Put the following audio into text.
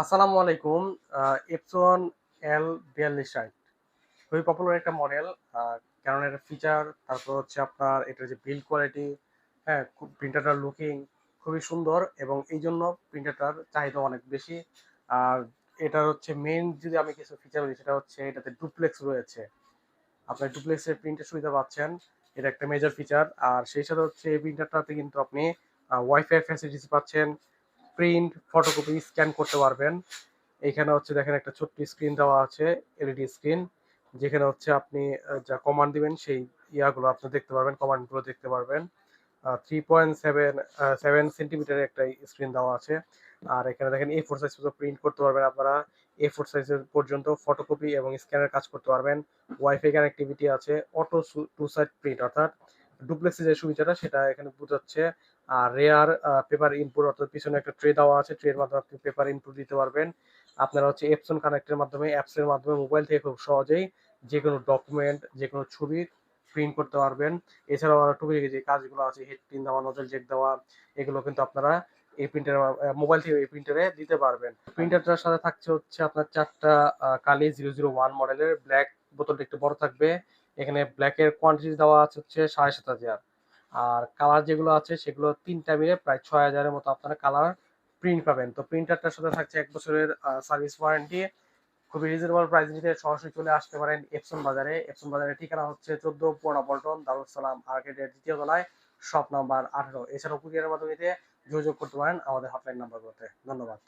আসসালামু আলাইকুম। Epson L4260 খুবই পপুলার একটা মডেল। কারণ এটার ফিচার, তারপর হচ্ছে আপনার এটার যে বিল্ড কোয়ালিটি, হ্যাঁ, খুব প্রিন্টারটার লুকিং খুবই সুন্দর এবং এই জন্য প্রিন্টারটার চাহিদা অনেক বেশি। আর এটার হচ্ছে মেইন, যদি আমি কিছু ফিচার বলি, সেটা হচ্ছে এটাতে ডুপ্লেক্স রয়েছে। আপনার ডুপ্লেক্সের প্রিন্টের সুবিধা পাচ্ছেন, এটা একটা মেজর ফিচার। আর সেই সাথে হচ্ছে এই প্রিন্টারটাতে কিন্তু আপনি ওয়াইফাই ফ্যাসিলিটিস পাচ্ছেন, প্রিন্ট ফটোকপি স্ক্যান করতে পারবেন। এইখানে হচ্ছে দেখেন একটা ছোট্ট স্ক্রিন দেওয়া আছে, এলইডি স্ক্রিন, যেখানে হচ্ছে আপনি যা কমান্ড দিবেন সেই ইয়াগুলো আপনি দেখতে পারবেন, কমান্ডগুলো দেখতে পারবেন। 3.7 সেন্টিমিটারের একটা স্ক্রিন দেওয়া আছে। আর এখানে দেখেন A4 সাইজ পর্যন্ত প্রিন্ট করতে পারবেন আপনারা। A4 সাইজের পর্যন্ত ফটোকপি এবং স্ক্যানের কাজ করতে পারবেন। ওয়াইফাই কানেক্টিভিটি আছে, অটো টু সাইড প্রিন্ট, অর্থাৎ ডুপ্লেক্সের যে সুবিধাটা সেটা এখানে বোঝাচ্ছে। আর রেয়ার পেপার ইনপুট, অর্থাৎ পিছনে একটা ট্রে দেওয়া আছে, ট্রের মাধ্যমে আপনি পেপার ইনপুট দিতে পারবেন। আপনারা হচ্ছে এপসন কানেক্টের মাধ্যমে, অ্যাপসের মাধ্যমে মোবাইল থেকে খুব সহজেই যে কোনো ডকুমেন্ট, যে কোনো ছবি প্রিন্ট করতে পারবেন। এছাড়াও আরো টুকিটাকি যে কাজগুলো আছে, হেড প্রিন্ট দেওয়া, নজল চেক দেওয়া, এগুলো কিন্তু আপনারা এই প্রিন্টার, মোবাইল থেকে এই প্রিন্টারে দিতে পারবেন। প্রিন্টারটার সাথে থাকছে হচ্ছে আপনার 4টা কালি 001 মডেলের। ব্ল্যাক বোতলটা একটু বড় থাকবে। এখানে ব্ল্যাকের কোয়ান্টিটি দেওয়া আছে হচ্ছে 7,500। আর কালার যেগুলো আছে সেগুলো 3টা মিলে প্রায় 6,000-এর মতো আপনারা কালার প্রিন্ট পাবেন। তো প্রিন্টারটার সাথে থাকছে 1 বছরের সার্ভিস ওয়ারেন্টি। খুবই রিজনেবল প্রাইস নিতে সরাসরি চলে আসতে পারেন এপসন বাজারে। এপসন বাজারের ঠিকানা হচ্ছে 14 পুরানা পল্টন, দারুস সালাম আর্কেডের 2য় তলায়, শপ নাম্বার 18। এছাড়াও কুরিয়ারের মাধ্যমে নিতে যোগাযোগ করতে পারেন আমাদের হটলাইন নাম্বারগুলোতে। ধন্যবাদ।